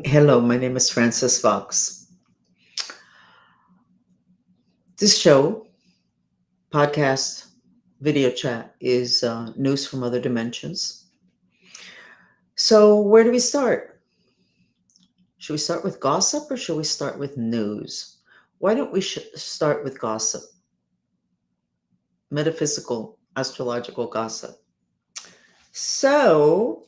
Hello, my name is Frances Fox. This show, podcast, video chat is news from other dimensions. So, where do we start? Should we start with gossip or should we start with news? Why don't we start with gossip? Metaphysical, astrological gossip. So,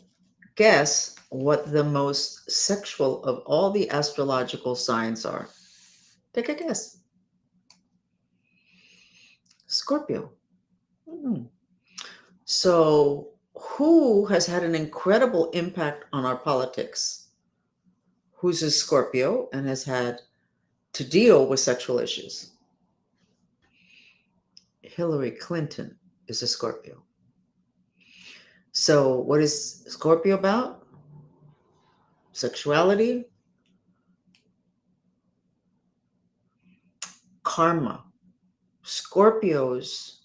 guess what the most sexual of all the astrological signs are? Take a guess. Scorpio. Hmm. So, who has had an incredible impact on our politics? Who's a Scorpio and has had to deal with sexual issues? Hillary Clinton is a Scorpio. So, what is Scorpio about? Sexuality, karma. Scorpios,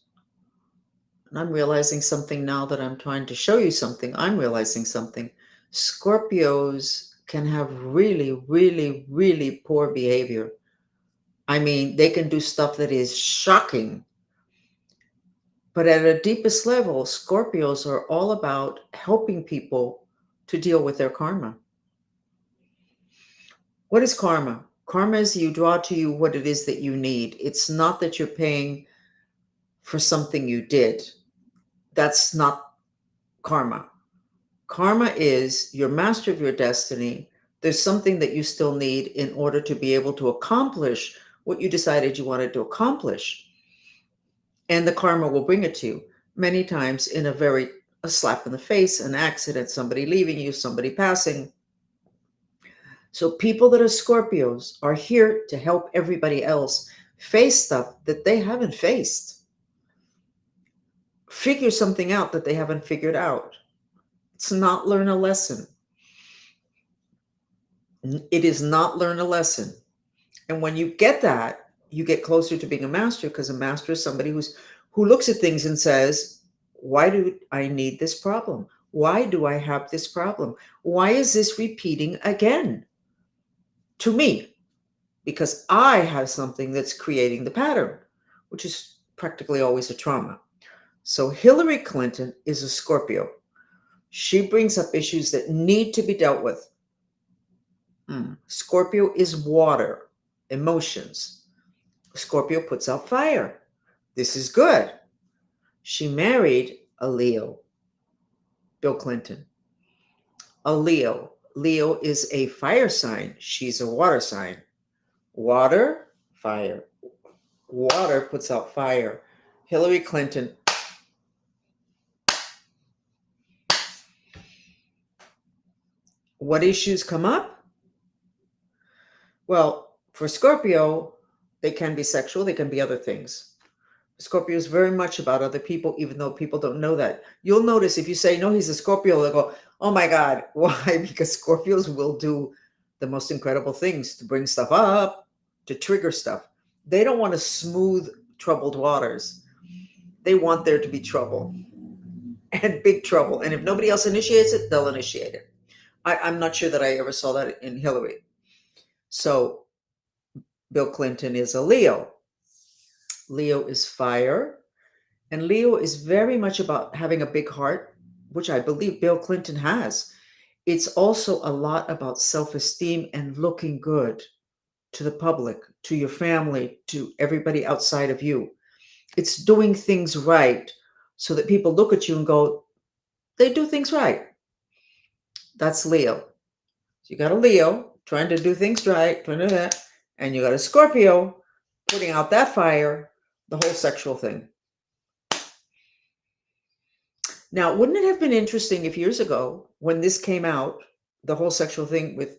and I'm realizing something now that I'm trying to show you something. I'm realizing something. Scorpios can have really, really, really poor behavior. I mean, they can do stuff that is shocking. But at a deepest level, Scorpios are all about helping people to deal with their karma. What is karma? Karma is you draw to you what it is that you need. It's not that you're paying for something you did. That's not karma. Karma is you're master of your destiny. There's something that you still need in order to be able to accomplish what you decided you wanted to accomplish. And the karma will bring it to you many times in a slap in the face, an accident, somebody leaving you, somebody passing. So people that are Scorpios are here to help everybody else face stuff that they haven't faced, figure something out that they haven't figured out. It's not learn a lesson. It is not learn a lesson. And when you get that, you get closer to being a master, because a master is somebody who looks at things and says, why do I need this problem? Why do I have this problem? Why is this repeating again to me? Because I have something that's creating the pattern, which is practically always a trauma. So Hillary Clinton is a Scorpio. She brings up issues that need to be dealt with. Scorpio is water, emotions. Scorpio puts out fire. This is good. She married a Leo, Bill Clinton. A Leo. Leo is a fire sign. She's a water sign. Water, fire. Water puts out fire. Hillary Clinton. What issues come up? Well, for Scorpio, they can be sexual, they can be other things. Scorpio is very much about other people, even though people don't know that. You'll notice if you say, no, he's a Scorpio, they'll go, oh my God. Why? Because Scorpios will do the most incredible things to bring stuff up, to trigger stuff. They don't want to smooth troubled waters. They want there to be trouble and big trouble. And if nobody else initiates it, they'll initiate it. I'm not sure that I ever saw that in Hillary. So Bill Clinton is a Leo. Leo is fire. And Leo is very much about having a big heart, which I believe Bill Clinton has. It's also a lot about self-esteem and looking good to the public, to your family, to everybody outside of you. It's doing things right so that people look at you and go, they do things right. That's Leo. So you got a Leo trying to do things right, trying to do that, and you got a Scorpio putting out that fire, the whole sexual thing. Now, wouldn't it have been interesting if years ago, when this came out, the whole sexual thing with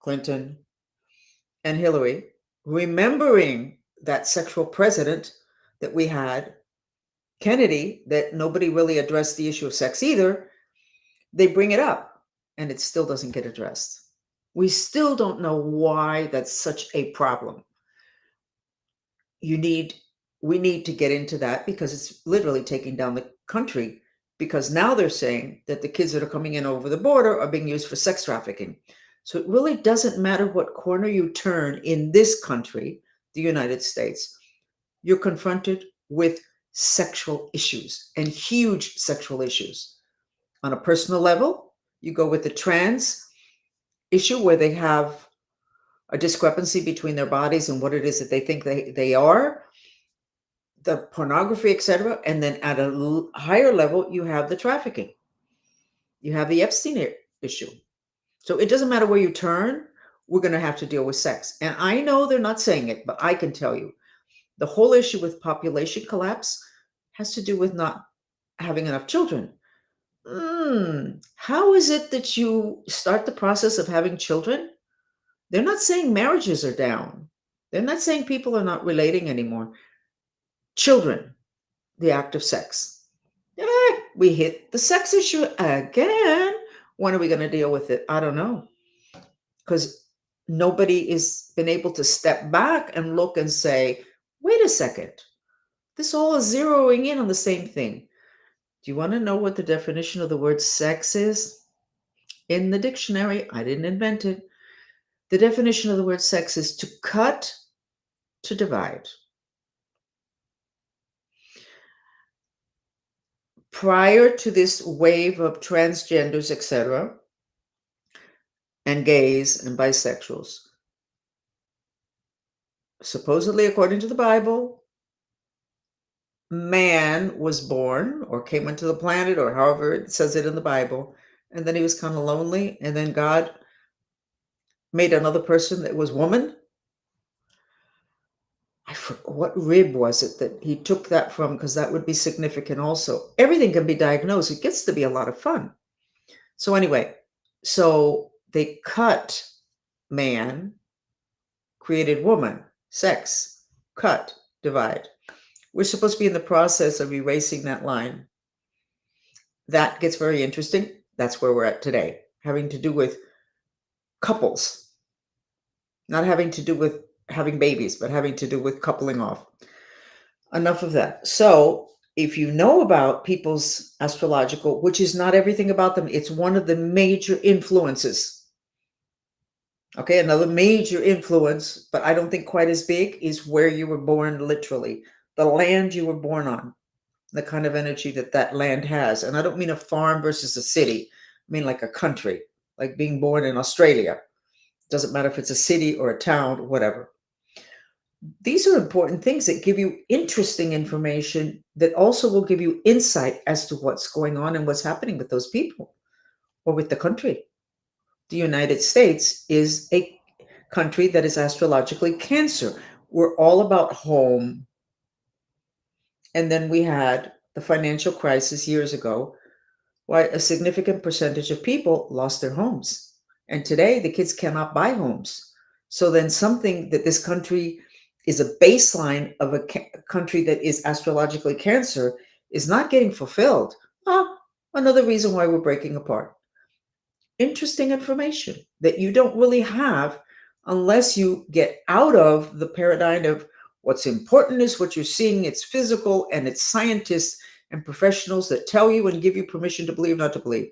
Clinton and Hillary, remembering that sexual president that we had, Kennedy, that nobody really addressed the issue of sex either, they bring it up and it still doesn't get addressed. We still don't know why that's such a problem. We need to get into that because it's literally taking down the country because now they're saying that the kids that are coming in over the border are being used for sex trafficking. So it really doesn't matter what corner you turn in this country, the United States, you're confronted with sexual issues and huge sexual issues. On a personal level, you go with the trans issue where they have a discrepancy between their bodies and what it is that they think they are, the pornography, etc. And then at a higher level, you have the trafficking. You have the Epstein issue. So it doesn't matter where you turn, we're going to have to deal with sex. And I know they're not saying it, but I can tell you the whole issue with population collapse has to do with not having enough children. How is it that you start the process of having children? They're not saying marriages are down. They're not saying people are not relating anymore. Children, the act of sex. We hit the sex issue again. When are we going to deal with it? I don't know. Because nobody has been able to step back and look and say, wait a second, this all is zeroing in on the same thing. Do you want to know what the definition of the word sex is? In the dictionary, I didn't invent it. The definition of the word sex is to cut, to divide. Prior to this wave of transgenders, etc., and gays and bisexuals, supposedly according to the Bible, man was born or came into the planet, or however it says it in the Bible, and then he was kind of lonely, and then God made another person that was woman. I forgot what rib was it that he took that from, because that would be significant also. Everything can be diagnosed. It gets to be a lot of fun. So anyway, so they cut man, created woman, sex, cut, divide. We're supposed to be in the process of erasing that line. That gets very interesting. That's where we're at today, having to do with couples, not having to do with having babies, but having to do with coupling off. Enough of that. So if you know about people's astrological, which is not everything about them, it's one of the major influences. Okay, another major influence, but I don't think quite as big, is where you were born, literally, the land you were born on, the kind of energy that that land has. And I don't mean a farm versus a city. I mean like a country, like being born in Australia. Doesn't matter if it's a city or a town, whatever. These are important things that give you interesting information that also will give you insight as to what's going on and what's happening with those people or with the country. The United States is a country that is astrologically Cancer. We're all about home. And then we had the financial crisis years ago, why a significant percentage of people lost their homes. And today the kids cannot buy homes. So then something that this country is a baseline of a country that is astrologically Cancer is not getting fulfilled. Another reason why we're breaking apart. Interesting information that you don't really have unless you get out of the paradigm of what's important is what you're seeing. It's physical, and it's scientists and professionals that tell you and give you permission to believe, not to believe.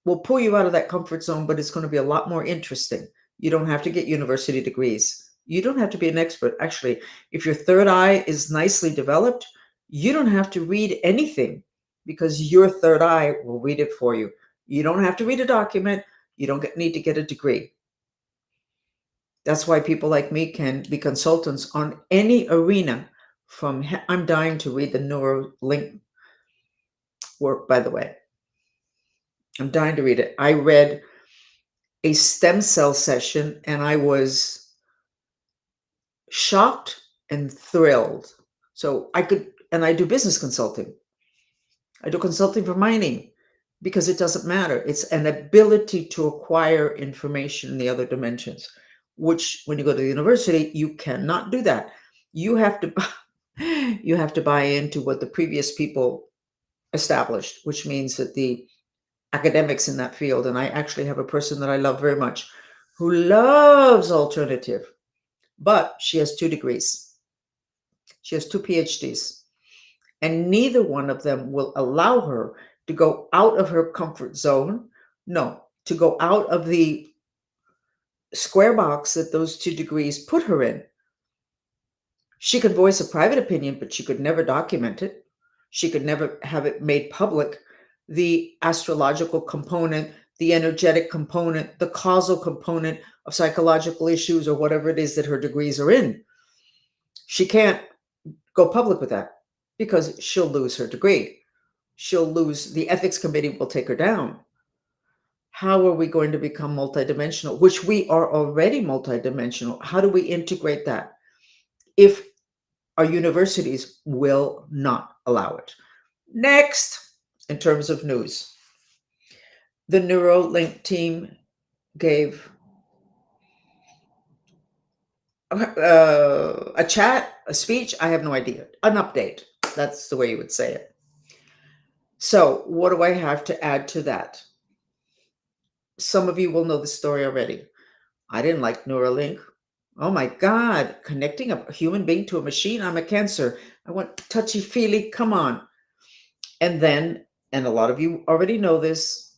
We'll pull you out of that comfort zone, but it's going to be a lot more interesting. You don't have to get university degrees. You don't have to be an expert. Actually, if your third eye is nicely developed, you don't have to read anything because your third eye will read it for you. You don't have to read a document. You don't need to get a degree. That's why people like me can be consultants on any arena. I'm dying to read the Neuralink work, by the way. I'm dying to read it. I read a stem cell session and I was shocked and thrilled. So I do business consulting. I do consulting for mining because it doesn't matter. It's an ability to acquire information in the other dimensions, which when you go to the university, you cannot do that. You have to buy into what the previous people established, which means that the academics in that field, and I actually have a person that I love very much who loves alternative, but she has 2 degrees. She has 2 PhDs. And neither one of them will allow her to go out of her comfort zone. No, to go out of the square box that those 2 degrees put her in. She could voice a private opinion, but she could never document it. She could never have it made public. The astrological component, the energetic component, the causal component of psychological issues or whatever it is that her degrees are in. She can't go public with that because she'll lose her degree. She'll lose, the ethics committee will take her down. How are we going to become multidimensional, which we are already multidimensional? How do we integrate that if our universities will not allow it? Next, in terms of news, the Neuralink team gave a chat, a speech, I have no idea, an update. That's the way you would say it. So what do I have to add to that? Some of you will know the story already. I didn't like Neuralink. Oh my God, connecting a human being to a machine. I'm a Cancer. I want touchy-feely, come on. And then, and a lot of you already know this,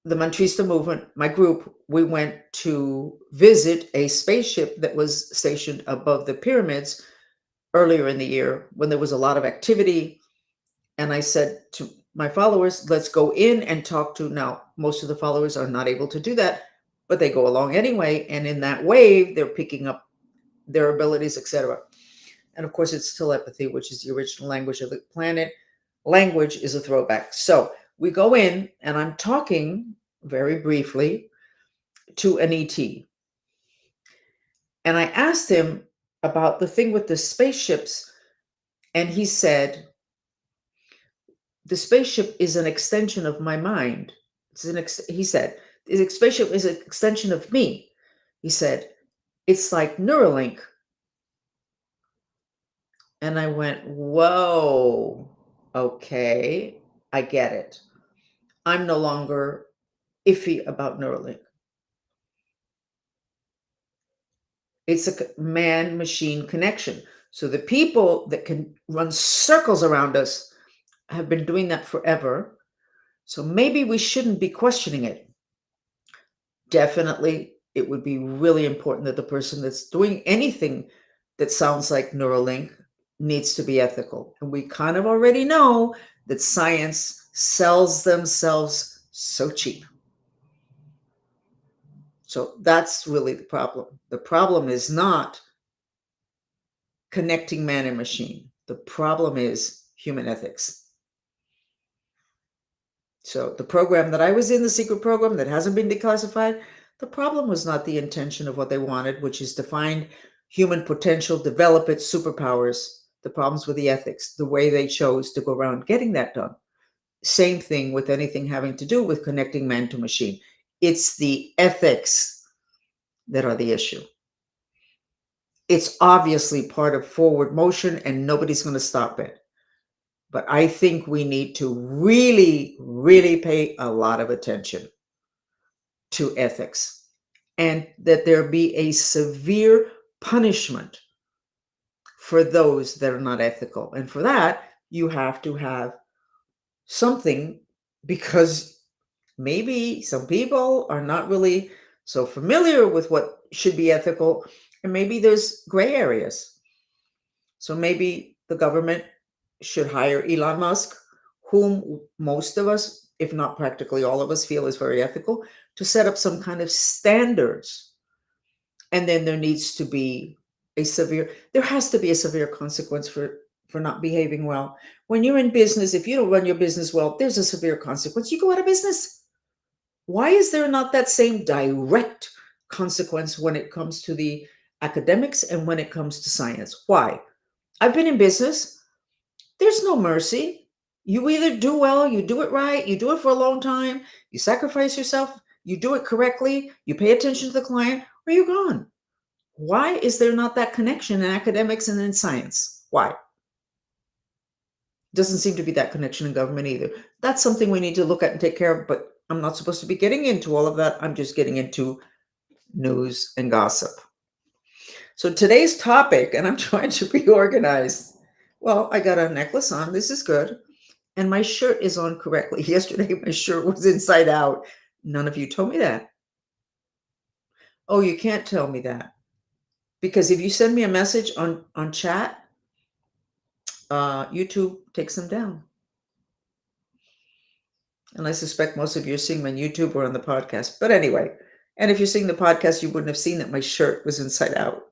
the Mantrista movement, my group, we went to visit a spaceship that was stationed above the pyramids earlier in the year when there was a lot of activity. And I said to my followers, let's go in and talk to, now, most of the followers are not able to do that, but they go along anyway. And in that wave, they're picking up their abilities, etc. And of course, it's telepathy, which is the original language of the planet. Language is a throwback. So we go in and I'm talking very briefly to an ET. And I asked him about the thing with the spaceships. And he said, the spaceship is an extension of my mind. He said, the spaceship is an extension of me. He said, it's like Neuralink. And I went, whoa, okay, I get it. I'm no longer iffy about Neuralink. It's a man-machine connection. So the people that can run circles around us have been doing that forever. So maybe we shouldn't be questioning it. Definitely, it would be really important that the person that's doing anything that sounds like Neuralink needs to be ethical. And we kind of already know that science sells themselves so cheap. So that's really the problem. The problem is not connecting man and machine. The problem is human ethics. So the program that I was in, the secret program that hasn't been declassified, the problem was not the intention of what they wanted, which is to find human potential, develop its superpowers. The problems with the ethics, the way they chose to go around getting that done. Same thing with anything having to do with connecting man to machine. It's the ethics that are the issue. It's obviously part of forward motion and nobody's going to stop it. But I think we need to really, really pay a lot of attention to ethics and that there be a severe punishment for those that are not ethical. And for that, you have to have something, because maybe some people are not really so familiar with what should be ethical, and maybe there's gray areas. So maybe the government should hire Elon Musk, whom most of us, if not practically all of us, feel is very ethical, to set up some kind of standards. And then there needs to be there has to be a severe consequence for not behaving well. When you're in business, if you don't run your business well, there's a severe consequence. You go out of business. Why is there not that same direct consequence when it comes to the academics and when it comes to science? Why? I've been in business. There's no mercy. You either do well, you do it right, you do it for a long time, you sacrifice yourself, you do it correctly, you pay attention to the client, or you're gone. Why is there not that connection in academics and in science? Why? Doesn't seem to be that connection in government either. That's something we need to look at and take care of, but I'm not supposed to be getting into all of that. I'm just getting into news and gossip. So today's topic, and I'm trying to be organized Well, I got a necklace on. This is good. And my shirt is on correctly. Yesterday, my shirt was inside out. None of you told me that. Oh, you can't tell me that. Because if you send me a message on chat, YouTube takes them down. And I suspect most of you are seeing me on YouTube or on the podcast. But anyway, and if you're seeing the podcast, you wouldn't have seen that my shirt was inside out.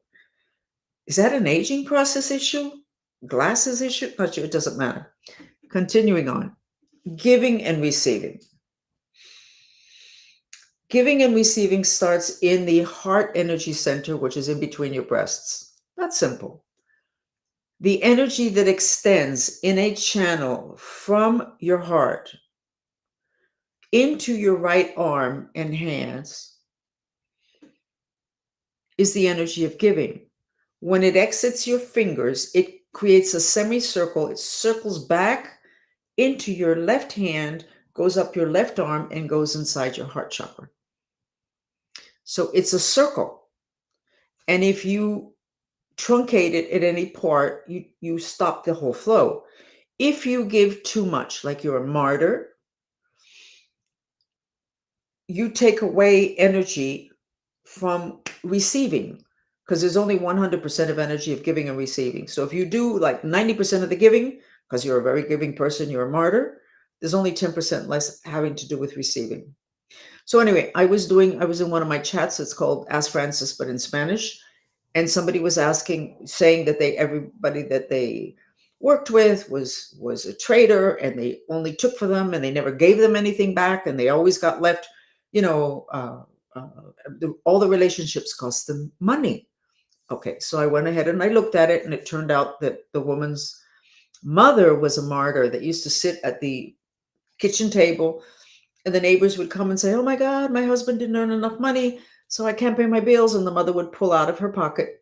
Is that an aging process issue? Glasses issue? Not sure. It doesn't matter. Continuing on. Giving and receiving. Giving and receiving starts in the heart energy center, which is in between your breasts. That's simple. The energy that extends in a channel from your heart into your right arm and hands is the energy of giving. When it exits your fingers, it creates a semicircle. It circles back into your left hand, goes up your left arm, and goes inside your heart chakra. So it's a circle. And if you truncate it at any part, you stop the whole flow. If you give too much, like you're a martyr, you take away energy from receiving, because there's only 100% of energy of giving and receiving. So if you do like 90% of the giving, because you're a very giving person, you're a martyr, there's only 10% less having to do with receiving. So anyway, I was in one of my chats. It's called Ask Francis, but in Spanish. And somebody was saying that everybody that they worked with was a traitor, and they only took for them, and they never gave them anything back, and they always got left, all the relationships cost them money. Okay, so I went ahead and I looked at it, and it turned out that the woman's mother was a martyr that used to sit at the kitchen table, and the neighbors would come and say, "Oh my God, my husband didn't earn enough money, so I can't pay my bills." And the mother would pull out of her pocket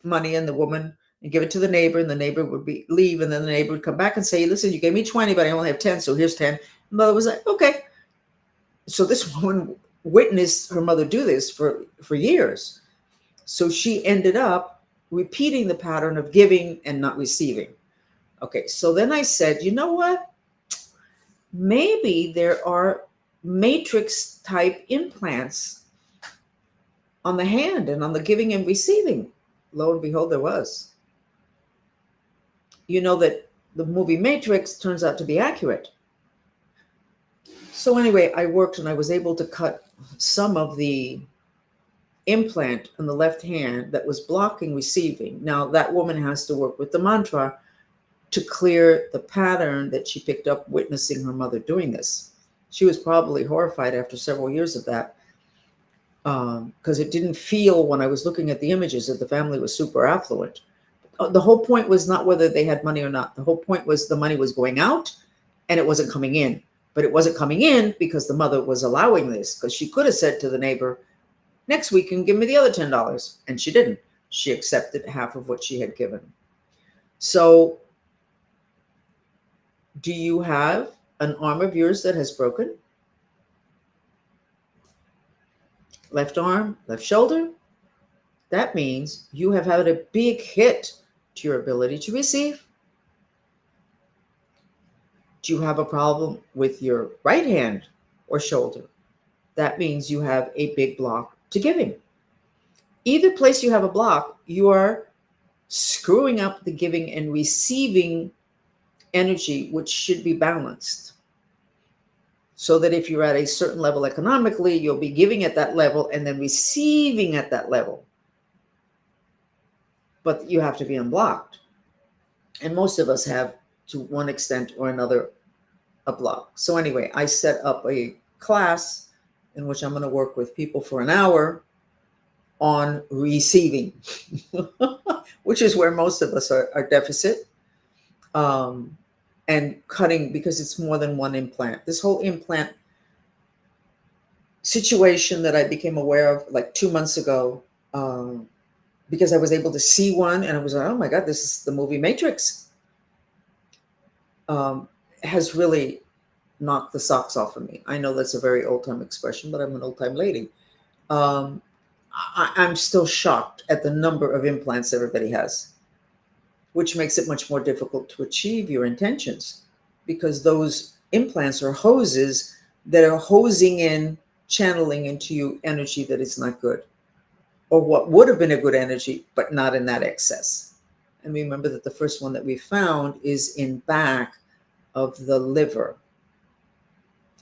money, and the woman, and give it to the neighbor, and the neighbor would leave, and then the neighbor would come back and say, "Listen, you gave me 20, but I only have 10, so here's 10." The mother was like, "Okay." So this woman witnessed her mother do this for years. So she ended up repeating the pattern of giving and not receiving. Okay, so then I said, you know what? Maybe there are matrix type implants on the hand and on the giving and receiving. Lo and behold, there was. You know that the movie Matrix turns out to be accurate. So anyway, I worked and I was able to cut some of the implant on the left hand that was blocking receiving. Now that woman has to work with the mantra to clear the pattern that she picked up witnessing her mother doing this. She was probably horrified after several years of that, because it didn't feel, when I was looking at the images, that the family was super affluent. The whole point was not whether they had money or not. The whole point was the money was going out and it wasn't coming in. But it wasn't coming in because the mother was allowing this, because she could have said to the neighbor, "Next week you can give me the other $10. And she didn't. She accepted half of what she had given. So do you have an arm of yours that has broken? Left arm, left shoulder? That means you have had a big hit to your ability to receive. Do you have a problem with your right hand or shoulder? That means you have a big block to giving. Either place you have a block, you are screwing up the giving and receiving energy, which should be balanced. So that if you're at a certain level economically, you'll be giving at that level and then receiving at that level. But you have to be unblocked. And most of us have, to one extent or another, a block. So anyway, I set up a class in which I'm going to work with people for an hour on receiving, which is where most of us are deficit, and cutting, because it's more than one implant. This whole implant situation that I became aware of like 2 months ago, because I was able to see one and I was like, oh my God, this is the movie Matrix, has really knocked the socks off of me. I know that's a very old-time expression, but I'm an old-time lady. I'm still shocked at the number of implants everybody has. which makes it much more difficult to achieve your intentions because those implants are hoses that are hosing in, channeling into you energy that is not good, or what would have been a good energy, but not in that excess. And remember that the first one that we found is in back of the liver.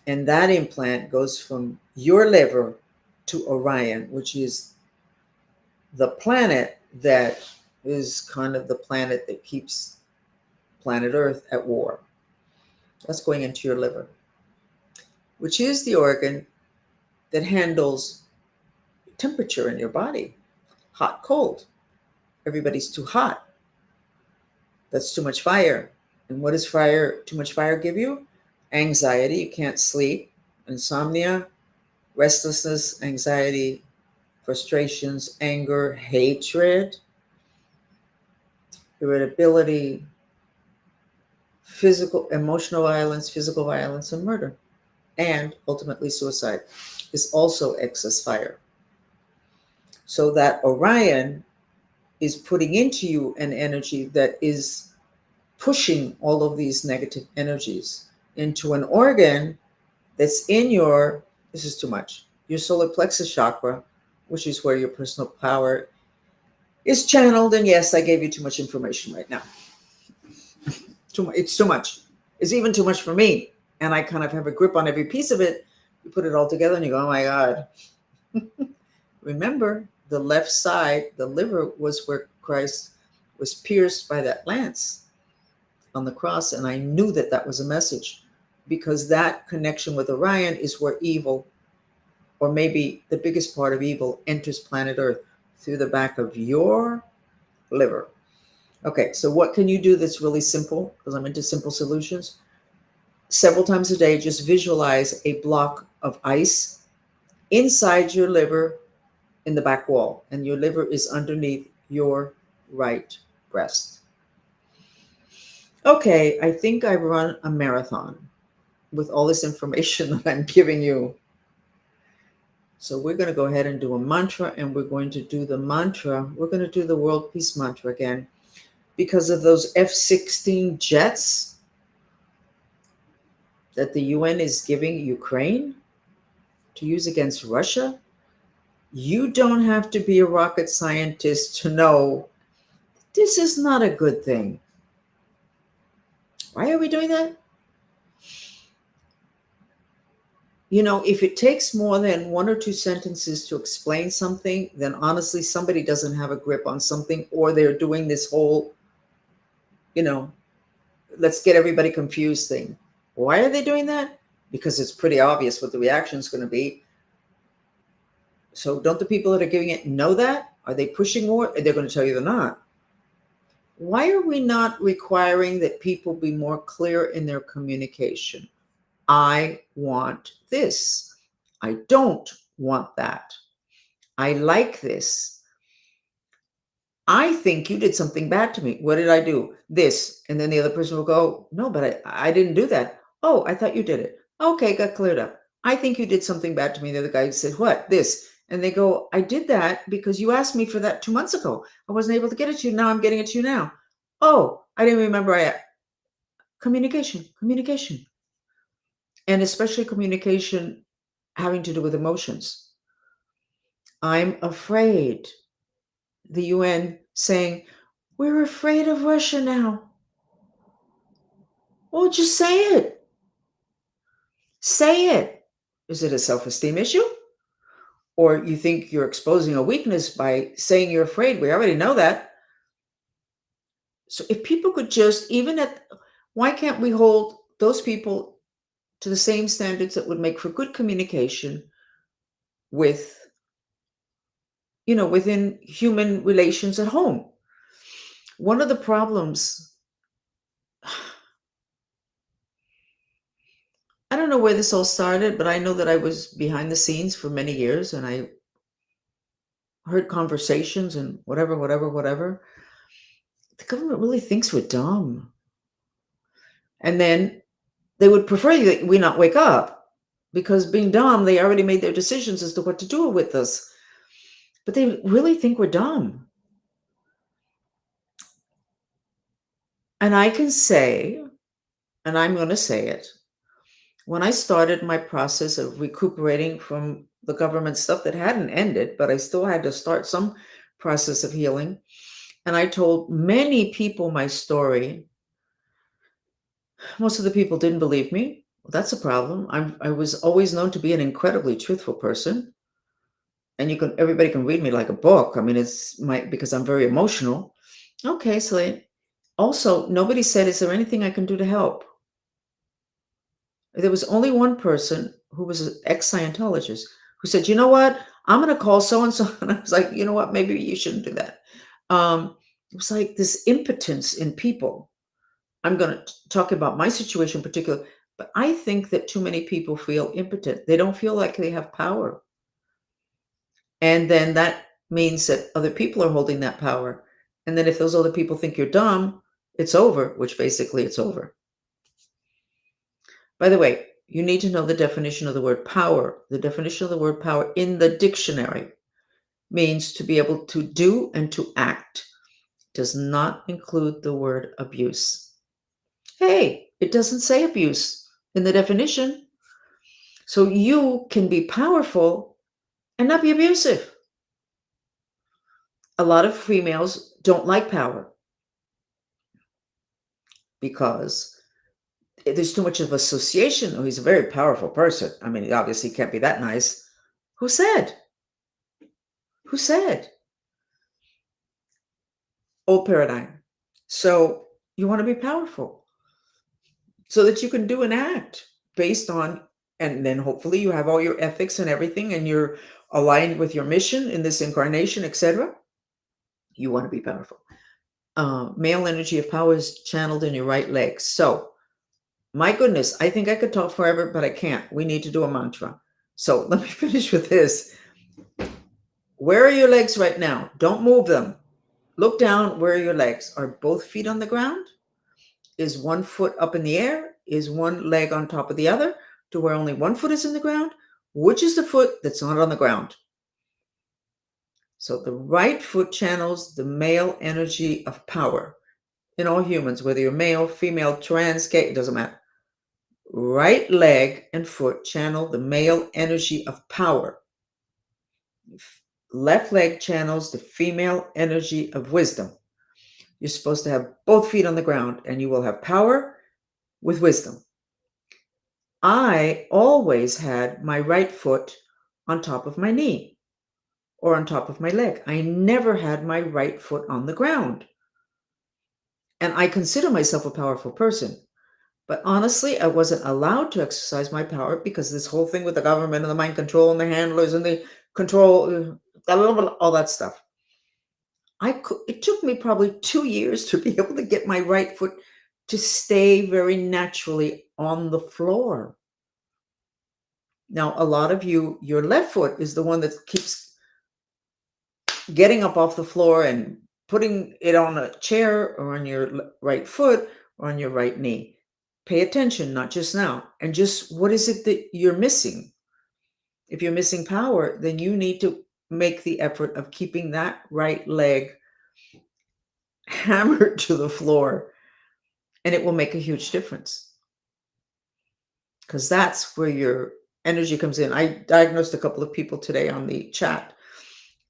And that implant goes from your liver to Orion, which is the planet that is kind of the planet that keeps planet Earth at war. That's going into your liver, which is the organ that handles temperature in your body, hot, cold. Everybody's too hot. That's too much fire. And what does too much fire give you? Anxiety, you can't sleep, insomnia, restlessness, anxiety, frustrations, anger, hatred, irritability, emotional violence, physical violence, and murder. And ultimately, suicide is also excess fire. So that Orion is putting into you an energy that is pushing all of these negative energies into an organ that's in this is too much, your solar plexus chakra, which is where your personal power is channeled. And yes, I gave you too much information right now. It's too much. It's even too much for me. And I kind of have a grip on every piece of it. You put it all together and you go, oh my God. Remember, the left side, the liver, was where Christ was pierced by that lance on the cross. And I knew that that was a message, because that connection with Orion is where evil, or maybe the biggest part of evil, enters planet Earth, through the back of your liver. Okay, so what can you do that's really simple? Because I'm into simple solutions. Several times a day, just visualize a block of ice inside your liver in the back wall, and your liver is underneath your right breast. Okay, I think I've run a marathon with all this information that I'm giving you. So we're going to go ahead and do a mantra, and we're going to do the mantra. We're going to do the world peace mantra again, because of those F-16 jets that the UN is giving Ukraine to use against Russia. You don't have to be a rocket scientist to know this is not a good thing. Why are we doing that? If it takes more than one or two sentences to explain something, then honestly, somebody doesn't have a grip on something, or they're doing this whole, let's get everybody confused thing. Why are they doing that? Because it's pretty obvious what the reaction is going to be. So don't the people that are giving it know that? Are they pushing more? They're going to tell you they're not. Why are we not requiring that people be more clear in their communication? I want this. I don't want that. I like this. I think you did something bad to me. What did I do? This. And then the other person will go, no, but I didn't do that. Oh, I thought you did it. Okay, got cleared up. I think you did something bad to me. The other guy said, what? This. And they go, I did that because you asked me for that 2 months ago. I wasn't able to get it to you. Now I'm getting it to you now. Oh, I didn't remember. Communication. And especially communication having to do with emotions. I'm afraid. The UN saying, we're afraid of Russia now. Well, just say it. Say it. Is it a self-esteem issue? Or you think you're exposing a weakness by saying you're afraid? We already know that. So if people could just, why can't we hold those people to the same standards that would make for good communication within human relations at home? One of the problems, I don't know where this all started, but I know that I was behind the scenes for many years, and I heard conversations and whatever. The government really thinks we're dumb. And then they would prefer that we not wake up, because being dumb, they already made their decisions as to what to do with us. But they really think we're dumb. And I can say, and I'm going to say it, when I started my process of recuperating from the government stuff that hadn't ended, but I still had to start some process of healing, and I told many people my story, most of the people didn't believe me. Well, that's a problem. I was always known to be an incredibly truthful person, and everybody can read me like a book. I mean, it's my because I'm very emotional. Okay, so also nobody said, "Is there anything I can do to help?" There was only one person who was an ex-Scientologist who said, "You know what? I'm going to call so and so," and I was like, "You know what? Maybe you shouldn't do that." It was like this impotence in people. I'm going to talk about my situation in particular, but I think that too many people feel impotent. They don't feel like they have power. And then that means that other people are holding that power. And then if those other people think you're dumb, it's over, which basically it's over. By the way, you need to know the definition of the word power. The definition of the word power in the dictionary means to be able to do and to act. Does not include the word abuse. Hey, it doesn't say abuse in the definition. So you can be powerful and not be abusive. A lot of females don't like power because there's too much of association. Oh, he's a very powerful person. I mean, he obviously can't be that nice. Who said? Who said? Old paradigm. So you want to be powerful so that you can do and act based on, and then hopefully you have all your ethics and everything and you're aligned with your mission in this incarnation, etc. You want to be powerful. Male energy of power is channeled in your right leg. So, my goodness, I think I could talk forever, but I can't. We need to do a mantra. So, let me finish with this. Where are your legs right now? Don't move them. Look down. Where are your legs? Are both feet on the ground? Is one foot up in the air? Is one leg on top of the other to where only one foot is in the ground? Which is the foot that's not on the ground? So, the right foot channels the male energy of power. In all humans, whether you're male, female, trans, gay, it doesn't matter. Right leg and foot channel the male energy of power. Left leg channels the female energy of wisdom. You're supposed to have both feet on the ground and you will have power with wisdom. I always had my right foot on top of my knee or on top of my leg. I never had my right foot on the ground. And I consider myself a powerful person. But honestly, I wasn't allowed to exercise my power because this whole thing with the government and the mind control and the handlers and the control, all that stuff. It took me probably 2 years to be able to get my right foot to stay very naturally on the floor. Now, a lot of you, your left foot is the one that keeps getting up off the floor and putting it on a chair or on your right foot or on your right knee. Pay attention, not just now. And just what is it that you're missing? If you're missing power, then you need to make the effort of keeping that right leg hammered to the floor, and it will make a huge difference because that's where your energy comes in. I diagnosed a couple of people today on the chat,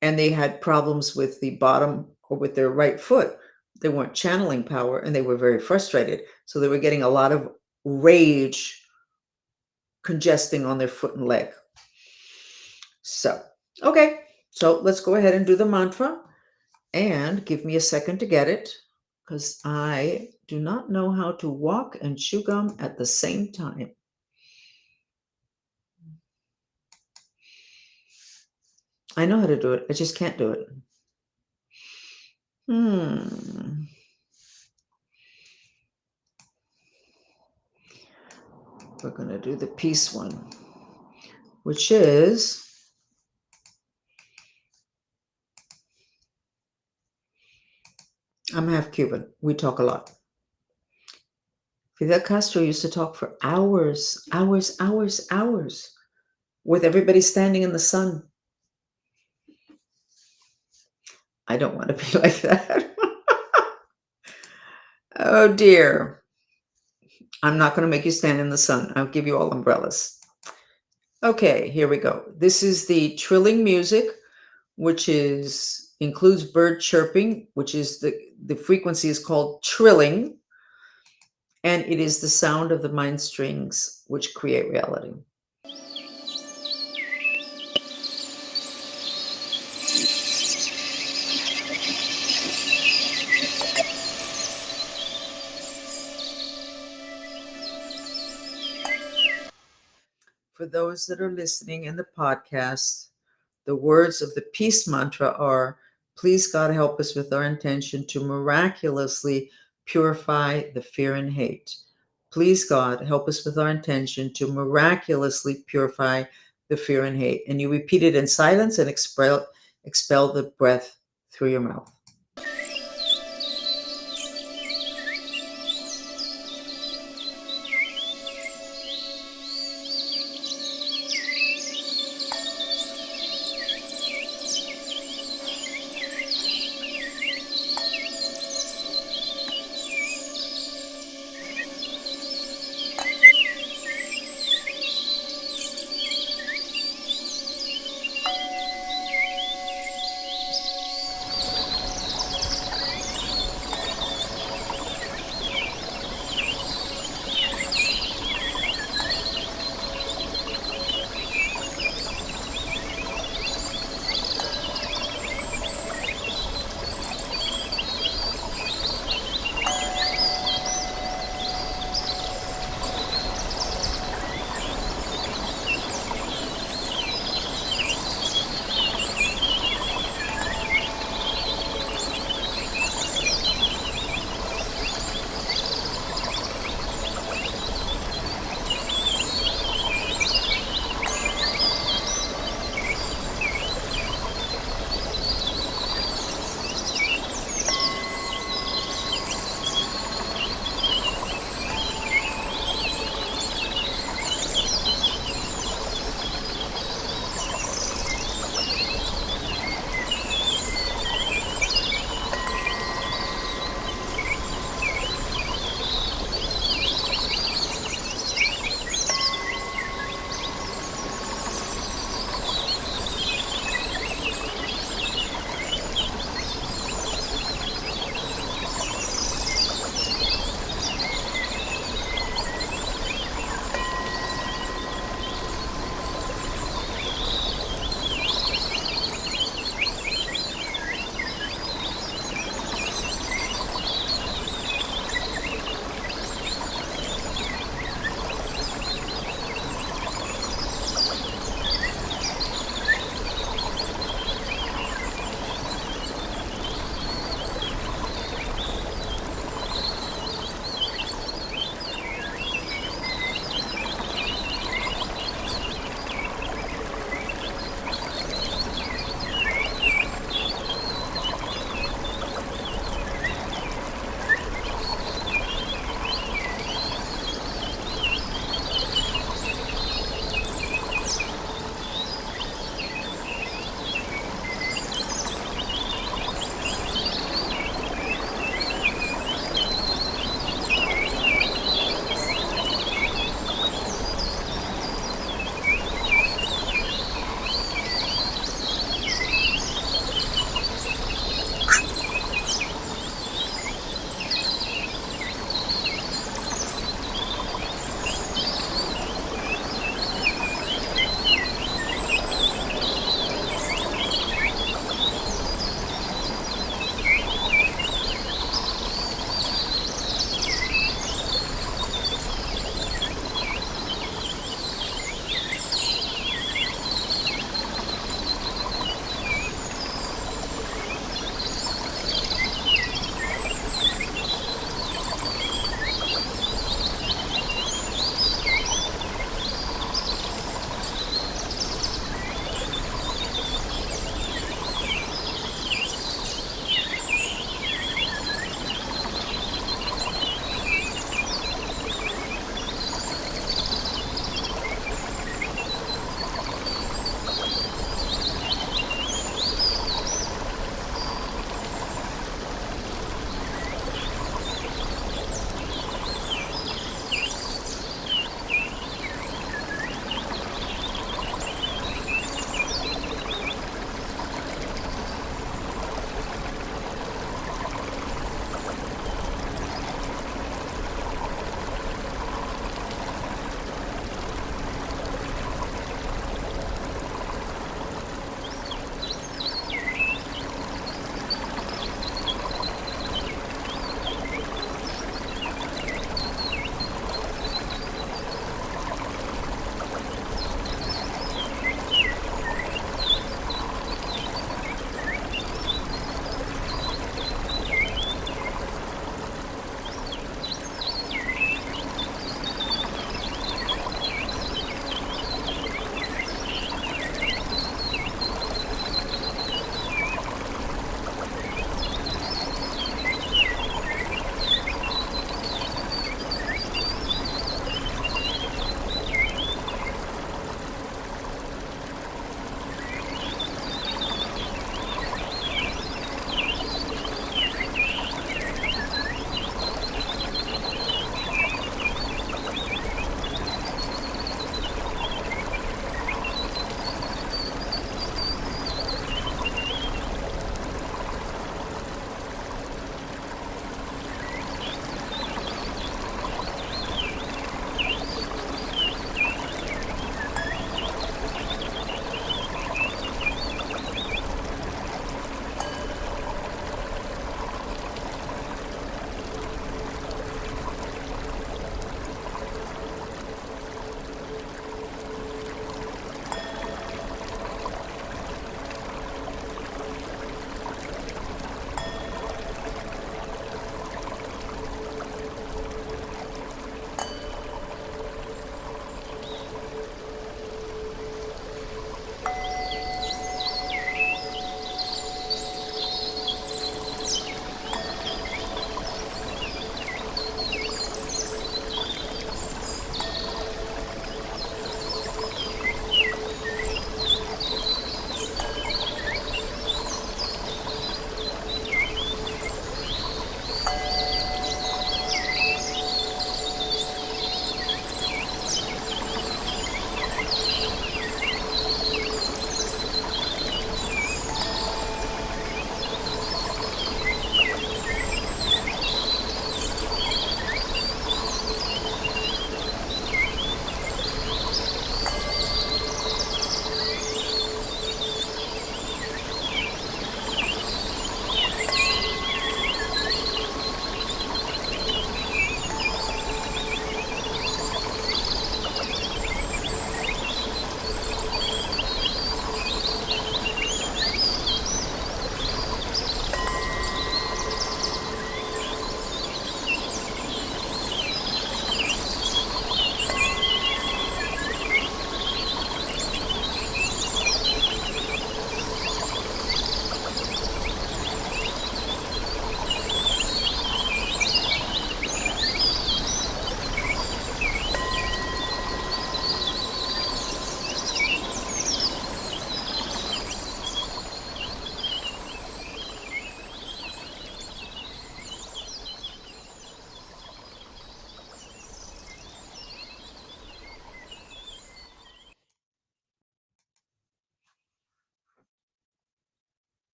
and they had problems with the bottom or with their right foot. They weren't channeling power and they were very frustrated. So they were getting a lot of rage congesting on their foot and leg. So, okay. So let's go ahead and do the mantra and give me a second to get it because I do not know how to walk and chew gum at the same time. I know how to do it. I just can't do it. We're going to do the peace one, which is I'm half Cuban. We talk a lot. Fidel Castro used to talk for hours, hours, hours, hours with everybody standing in the sun. I don't want to be like that. Oh dear. I'm not going to make you stand in the sun. I'll give you all umbrellas. Okay, here we go. This is the trilling music, which is includes bird chirping, which is the frequency is called trilling, and it is the sound of the mind strings which create reality. For those that are listening in the podcast, the words of the peace mantra are: please, God, help us with our intention to miraculously purify the fear and hate. Please, God, help us with our intention to miraculously purify the fear and hate. And you repeat it in silence and expel the breath through your mouth.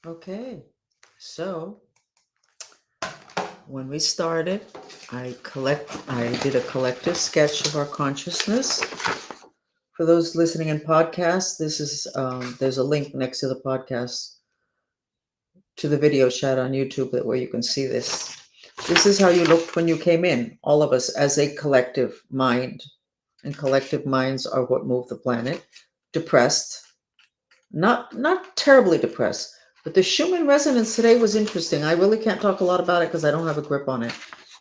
Okay, so when we started, I did a collective sketch of our consciousness. For those listening in podcasts, this is there's a link next to the podcast to the video chat on YouTube where you can see this. This is how you looked when you came in, all of us as a collective mind. And collective minds are what move the planet. Depressed, not terribly depressed, but the Schumann resonance today was interesting. I really can't talk a lot about it because I don't have a grip on it.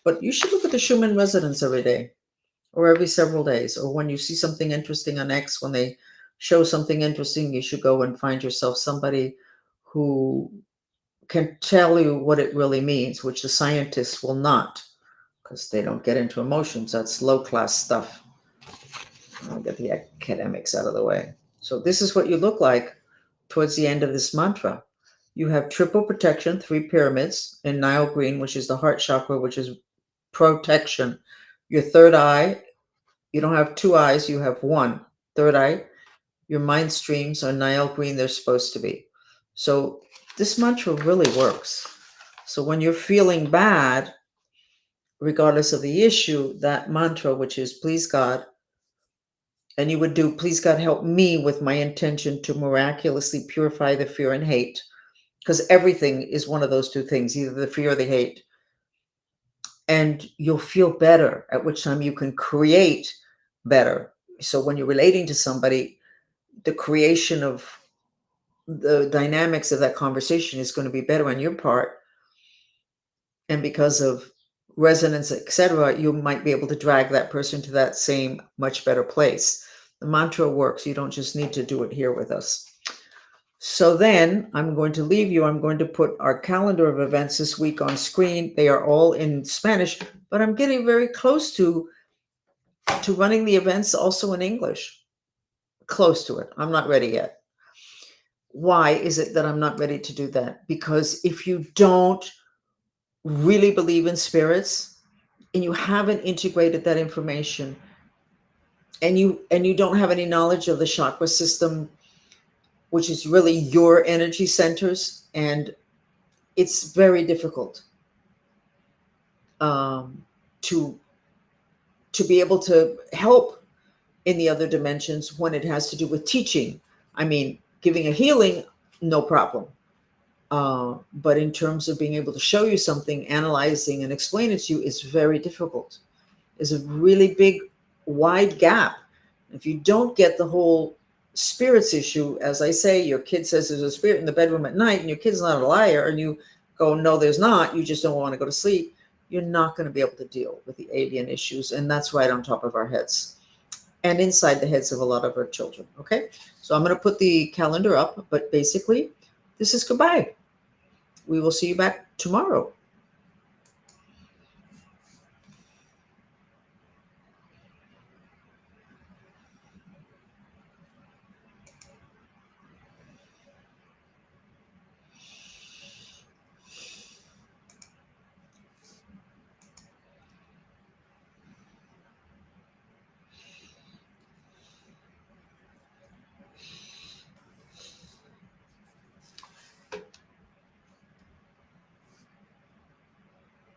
But you should look at the Schumann resonance every day or every several days, or when you see something interesting on X, when they show something interesting, you should go and find yourself somebody who can tell you what it really means, which the scientists will not, because they don't get into emotions. That's low class stuff. I'll get the academics out of the way. So this is what you look like towards the end of this mantra. You have triple protection, 3 pyramids in Nile green, which is the heart chakra, which is protection. Your third eye, you don't have 2 eyes, you have 1. Third eye, your mind streams are Nile green, they're supposed to be. So this mantra really works. So when you're feeling bad, regardless of the issue, that mantra, which is please God, and you would do, please God, help me with my intention to miraculously purify the fear and hate, because everything is one of those 2 things, either the fear or the hate. And you'll feel better, at which time you can create better. So when you're relating to somebody, the creation of the dynamics of that conversation is going to be better on your part. And because of resonance, etc., you might be able to drag that person to that same much better place. The mantra works. You don't just need to do it here with us. So then I'm going to leave you. I'm going to put our calendar of events this week on screen. They are all in Spanish, but I'm getting very close to running the events also in English. Close to it. I'm not ready yet. Why is it that I'm not ready to do that? Because if you don't really believe in spirits and you haven't integrated that information, and you don't have any knowledge of the chakra system, which is really your energy centers, and it's very difficult to be able to help in the other dimensions when it has to do with teaching. I mean, giving a healing, no problem. But in terms of being able to show you something, analyzing and explain it to you is very difficult. There's a really big, wide gap. If you don't get the whole spirits issue, as I say, your kid says there's a spirit in the bedroom at night and your kid's not a liar, and you go, no, there's not, you just don't want to go to sleep, you're not going to be able to deal with the alien issues. And that's right on top of our heads and inside the heads of a lot of our children. Okay, so I'm going to put the calendar up, but basically, this is goodbye. We will see you back tomorrow.